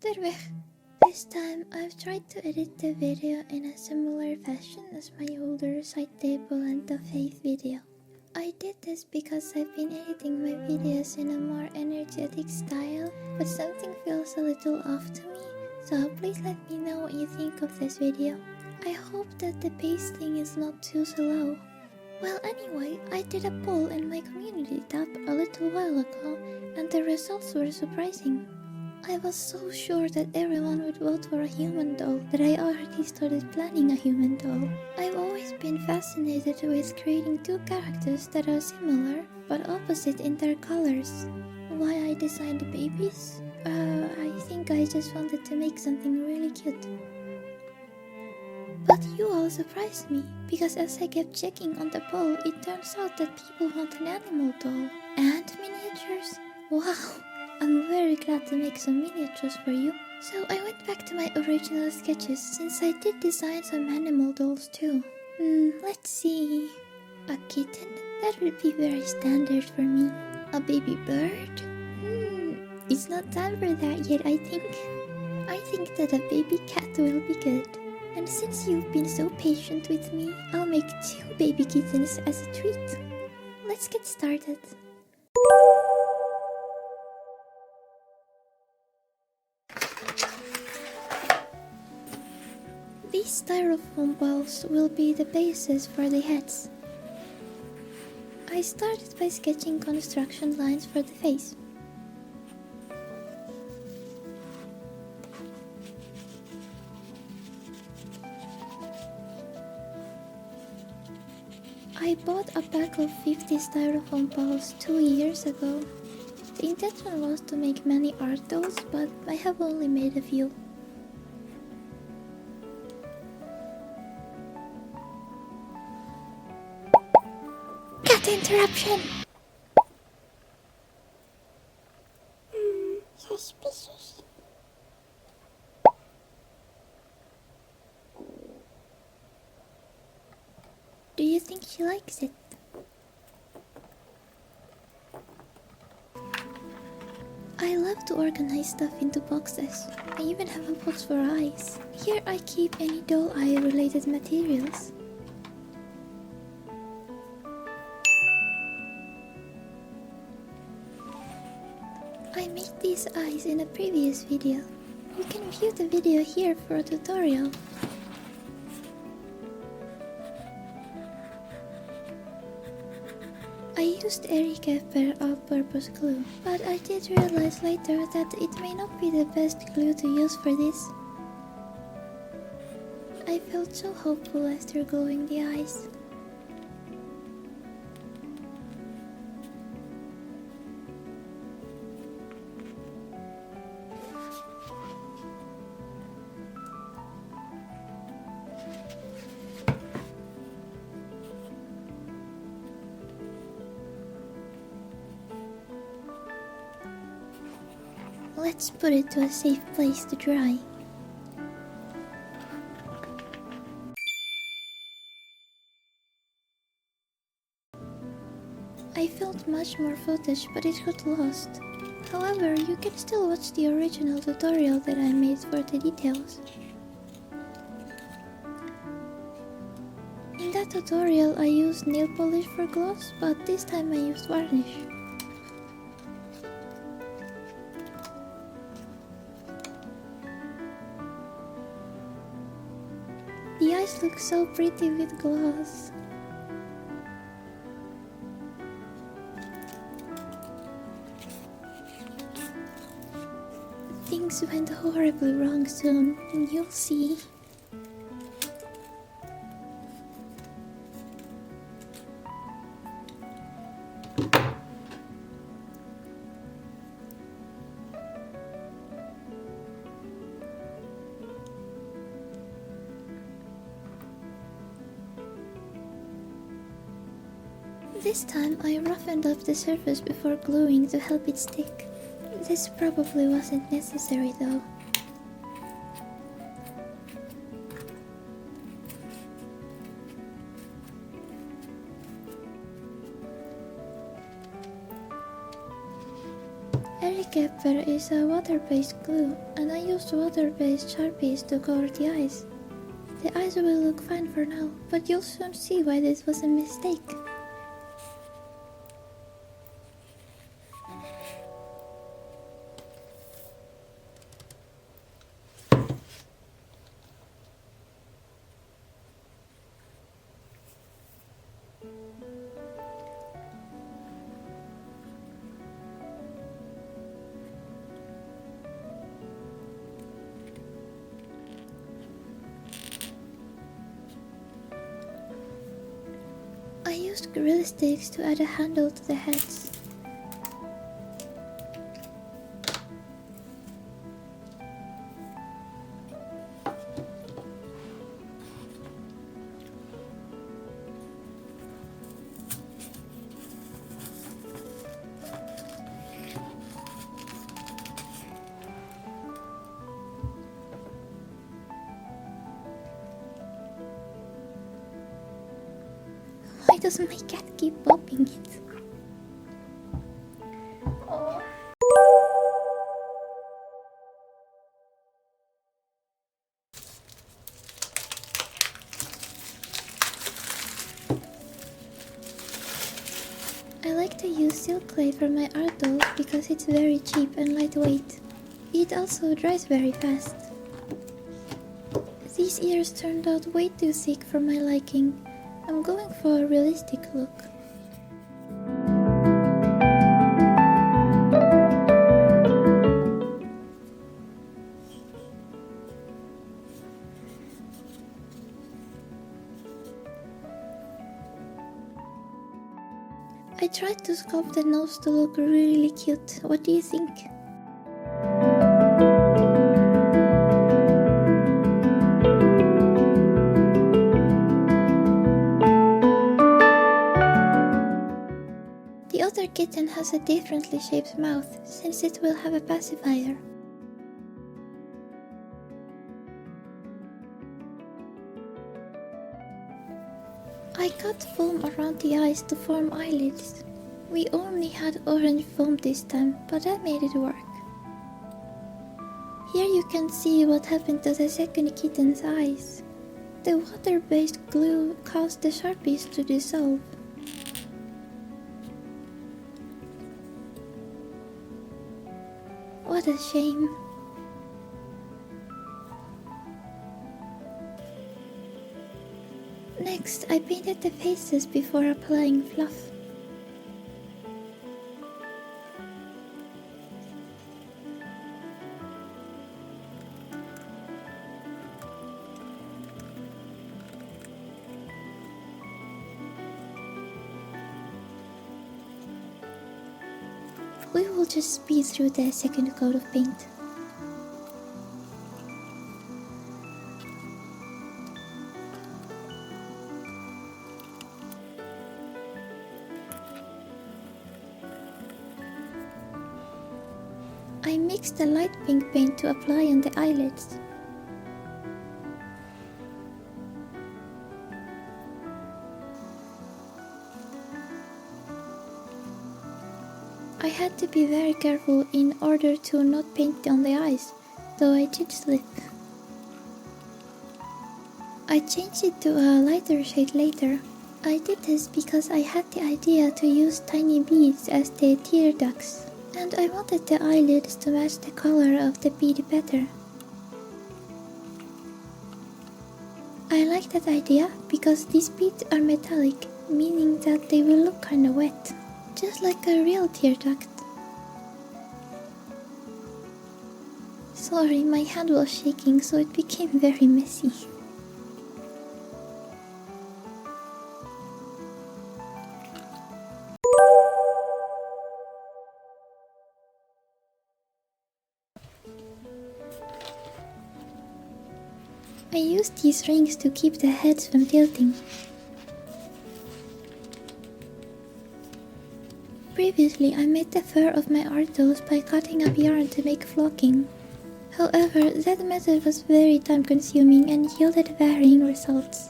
they're weg. This time I've tried to edit the video in a similar fashion as my older side table and the faith video. I did this because I've been editing my videos in a more energetic style, but something feels a little off to me, so please let me know what you think of this video. I hope that the pacing is not too slow. Well, anyway, I did a poll in my community tab a little while ago, and the results were surprising. I was so sure that everyone would vote for a human doll that I already started planning a human doll. I've always been fascinated with creating two characters that are similar but opposite in their colors. Why I designed babies? I think I just wanted to make something really cute. But you all surprised me, because as I kept checking on the poll, it turns out that people want an animal doll. And miniatures? Wow! I'm very glad to make some miniatures for you. So I went back to my original sketches, since I did design some animal dolls too. Let's see... A kitten? That would be very standard for me. A baby bird? It's not time for that yet, I think. I think that a baby cat will be good. And since you've been so patient with me, I'll make 2 baby kittens as a treat. Let's get started. These styrofoam balls will be the basis for the heads. I started by sketching construction lines for the face. I bought a pack of 50 styrofoam balls 2 years ago. The intention was to make many art dolls, but I have only made a few. Cat interruption! Suspicious. Do you think she likes it? I love to organize stuff into boxes. I even have a box for eyes. Here I keep any doll eye related materials. I made these eyes in a previous video. You can view the video here for a tutorial. I used Erica all-purpose glue, but I did realize later that it may not be the best glue to use for this. I felt so hopeful after gluing the eyes. Let's put it to a safe place to dry. I filmed much more footage, but it got lost. However, you can still watch the original tutorial that I made for the details. In that tutorial I used nail polish for gloss, but this time I used varnish. The eyes look so pretty with gloss. Things went horribly wrong soon, and you'll see. This time I roughened up the surface before gluing to help it stick. This probably wasn't necessary though. Erikepper is a water-based glue, and I used water-based Sharpies to cover the eyes. The eyes will look fine for now, but you'll soon see why this was a mistake. I used Gorilla Sticks to add a handle to the heads. Why does my cat keep popping it? Oh. I like to use silk clay for my art dolls because it's very cheap and lightweight. It also dries very fast. These ears turned out way too thick for my liking. I'm going for a realistic look. I tried to sculpt the nose to look really cute. What do you think? The other kitten has a differently shaped mouth, since it will have a pacifier. I cut foam around the eyes to form eyelids. We only had orange foam this time, but I made it work. Here you can see what happened to the second kitten's eyes. The water-based glue caused the Sharpies to dissolve. What a shame. Next, I painted the faces before applying fluff. We will just speed through the second coat of paint. I mixed the light pink paint to apply on the eyelids. I had to be very careful in order to not paint on the eyes, though I did slip. I changed it to a lighter shade later. I did this because I had the idea to use tiny beads as the tear ducts, and I wanted the eyelids to match the color of the bead better. I like that idea because these beads are metallic, meaning that they will look kinda wet, just like a real tear duct. Sorry, my hand was shaking, so it became very messy. I used these rings to keep the heads from tilting. Previously, I made the fur of my art dolls by cutting up yarn to make flocking. However, that method was very time consuming and yielded varying results.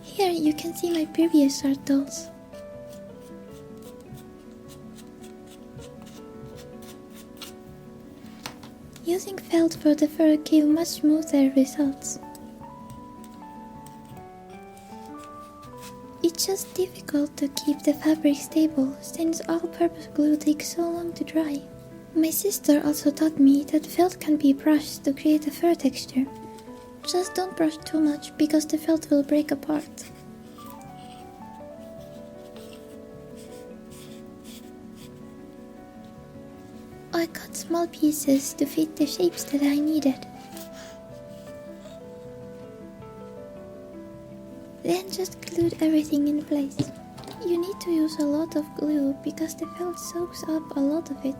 Here you can see my previous art dolls. Using felt for the fur gave much smoother results. It's just difficult to keep the fabric stable since all-purpose glue takes so long to dry. My sister also taught me that felt can be brushed to create a fur texture. Just don't brush too much because the felt will break apart. I cut small pieces to fit the shapes that I needed. Then just glued everything in place. You need to use a lot of glue because the felt soaks up a lot of it.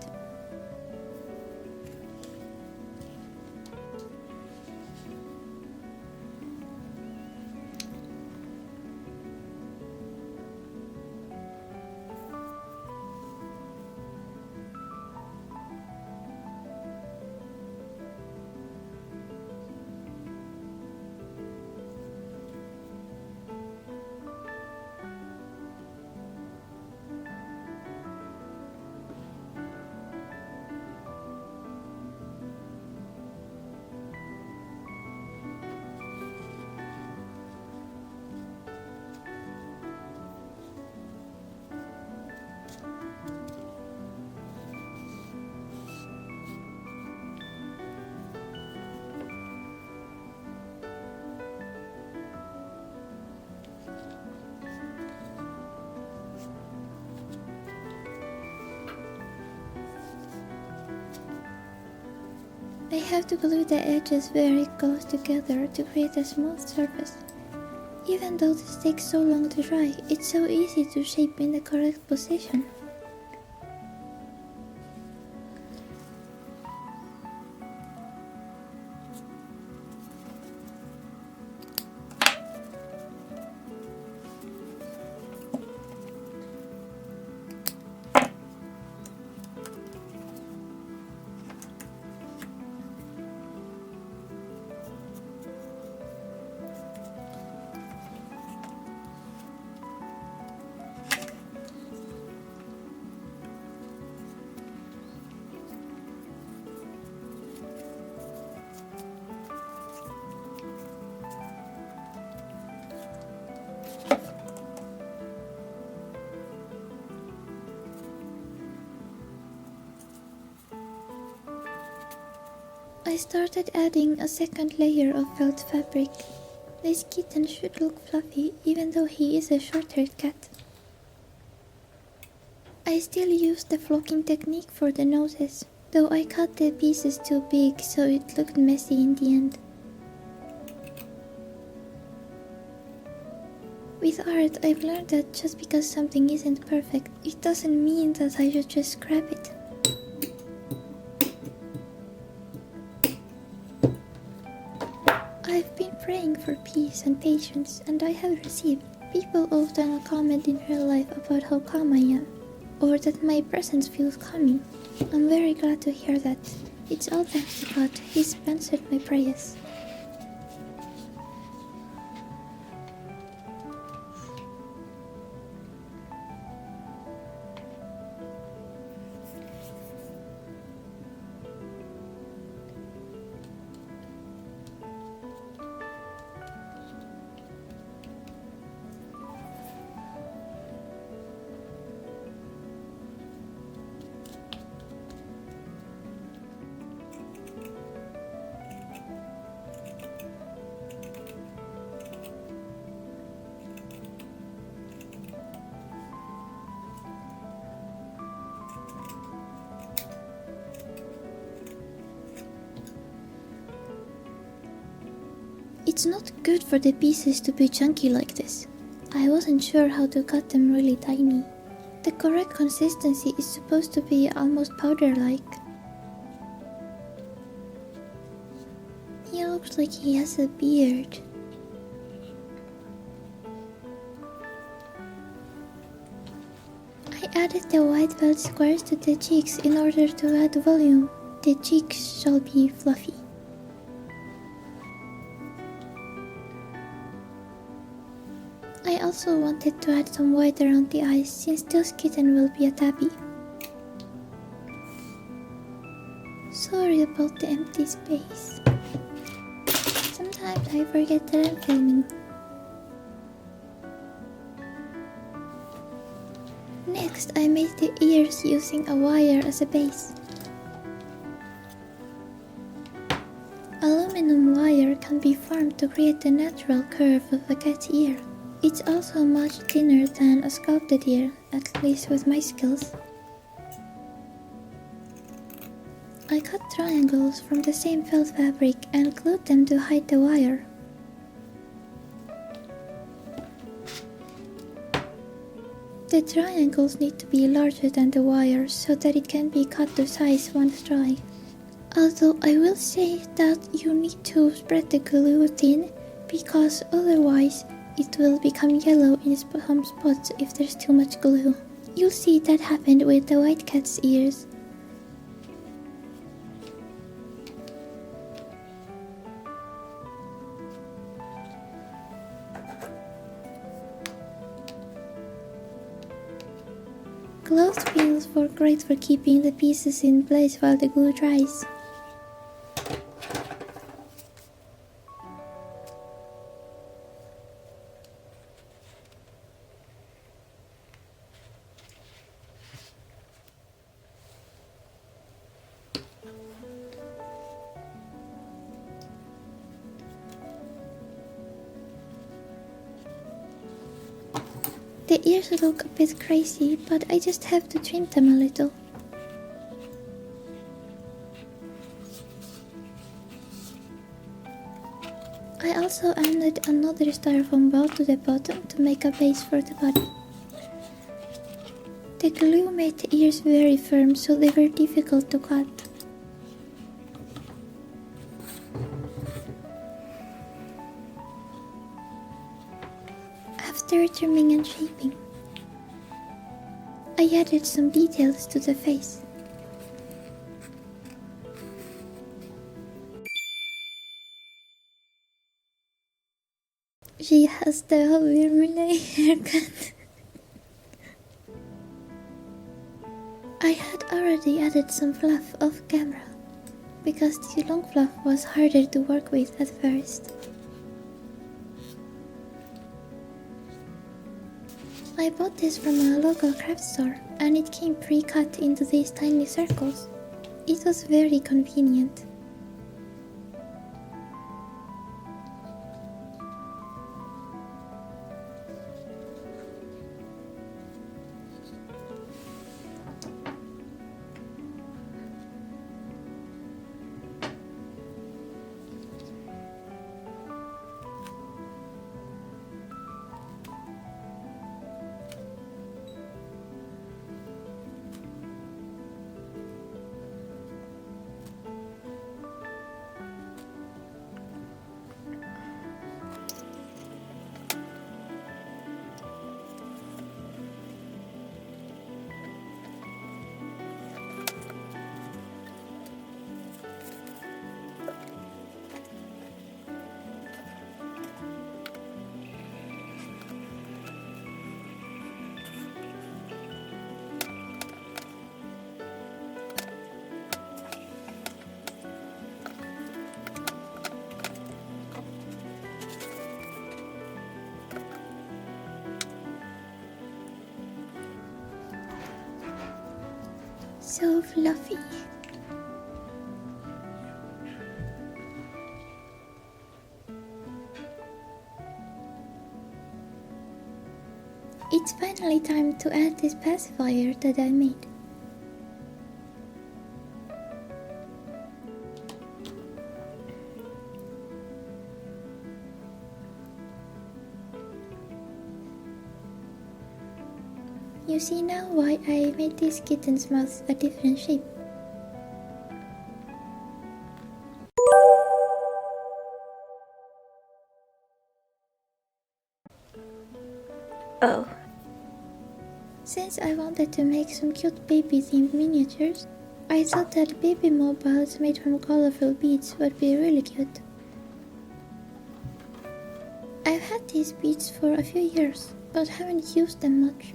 I have to glue the edges very close together to create a smooth surface. Even though this takes so long to dry, it's so easy to shape in the correct position. I started adding a second layer of felt fabric. This kitten should look fluffy even though he is a short-haired cat. I still used the flocking technique for the noses, though I cut the pieces too big so it looked messy in the end. With art, I've learned that just because something isn't perfect, it doesn't mean that I should just scrap it. I've been praying for peace and patience, and I have received. People often comment in real life about how calm I am, or that my presence feels calming. I'm very glad to hear that. It's all thanks to God. He's answered my prayers. It's not good for the pieces to be chunky like this. I wasn't sure how to cut them really tiny. The correct consistency is supposed to be almost powder-like. He looks like he has a beard. I added the white felt squares to the cheeks in order to add volume. The cheeks shall be fluffy. I also wanted to add some white around the eyes since this kitten will be a tabby. Sorry about the empty space. Sometimes I forget that I'm filming. Next, I made the ears using a wire as a base. Aluminum wire can be formed to create the natural curve of a cat's ear. It's also much thinner than a sculpted ear, at least with my skills. I cut triangles from the same felt fabric and glued them to hide the wire. The triangles need to be larger than the wire so that it can be cut to size once dry. Although I will say that you need to spread the glue thin because otherwise it will become yellow in some spots if there's too much glue. You'll see that happened with the white cat's ears. Cloth peels were great for keeping the pieces in place while the glue dries. The ears look a bit crazy, but I just have to trim them a little. I also added another styrofoam ball to the bottom to make a base for the body. The glue made the ears very firm, so they were difficult to cut. After trimming and shaping, I added some details to the face. She has the Javier Milei haircut. I had already added some fluff off camera, because the long fluff was harder to work with at first. I bought this from a local craft store, and it came pre-cut into these tiny circles. It was very convenient. So fluffy. It's finally time to add this pacifier that I made. You see now why I made these kittens' mouths a different shape. Oh. Since I wanted to make some cute baby-themed miniatures, I thought that baby mobiles made from colorful beads would be really cute. I've had these beads for a few years, but haven't used them much.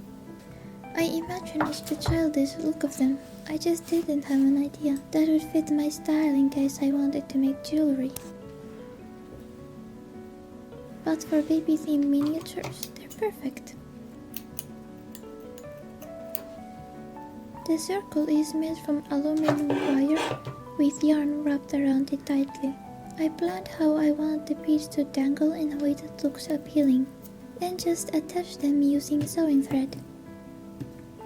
I imagine it's the childish look of them. I just didn't have an idea that would fit my style in case I wanted to make jewelry. But for baby-themed miniatures, they're perfect. The circle is made from aluminum wire with yarn wrapped around it tightly. I planned how I want the beads to dangle in a way that looks appealing, then just attach them using sewing thread.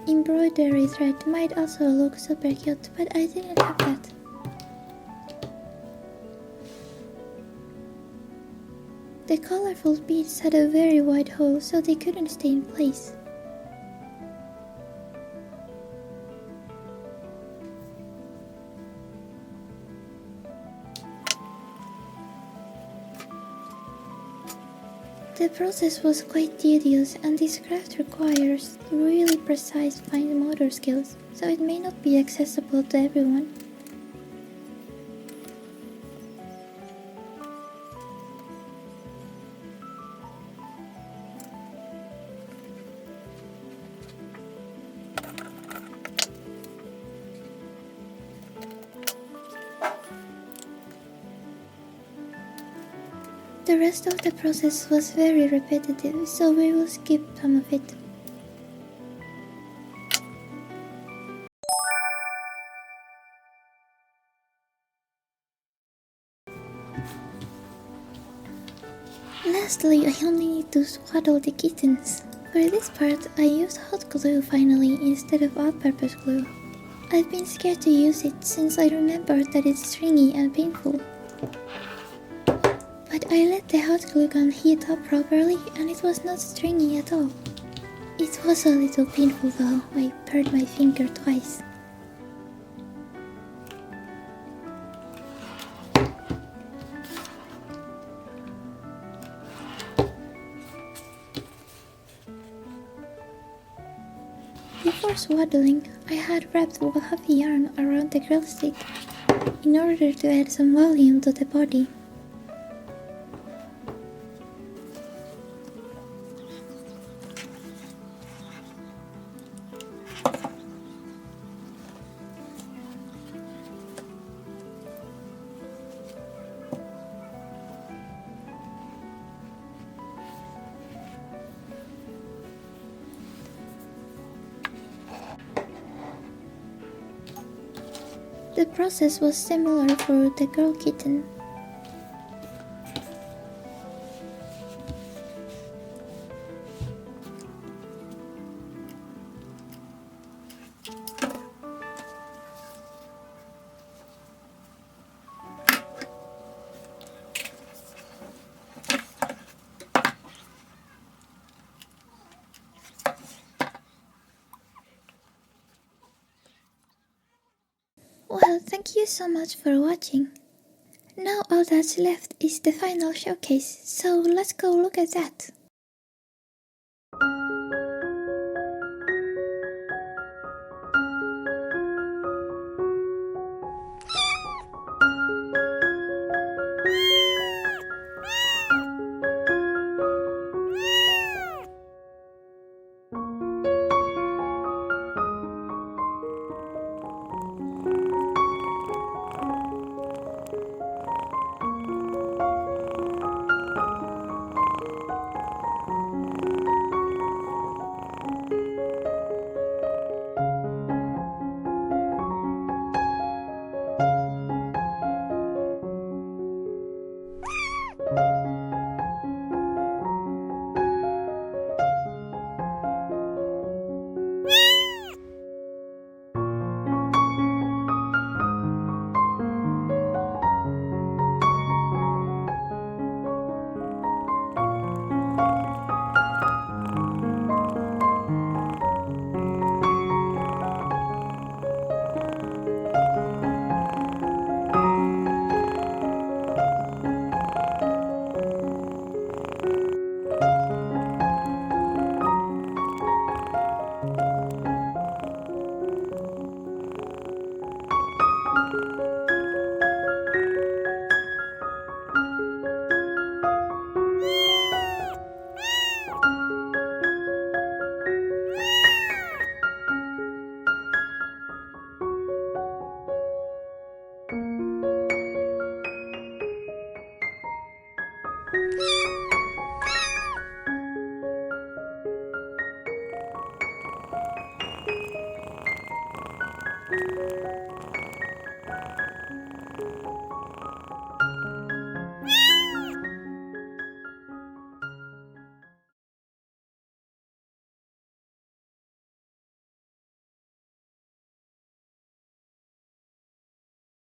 Embroidery thread might also look super cute, but I didn't have that. The colorful beads had a very wide hole, so they couldn't stay in place. The process was quite tedious, and this craft requires really precise fine motor skills, so it may not be accessible to everyone. The rest of the process was very repetitive, so we will skip some of it. Lastly, I only need to swaddle the kittens. For this part, I used hot glue finally instead of all-purpose glue. I've been scared to use it since I remembered that it's stringy and painful. But I let the hot glue gun heat up properly and it was not stringy at all. It was a little painful though, I burned my finger twice. Before swaddling, I had wrapped heavy yarn around the grill stick in order to add some volume to the body. The process was similar for the girl kitten. Well, thank you so much for watching. Now all that's left is the final showcase, so let's go look at that.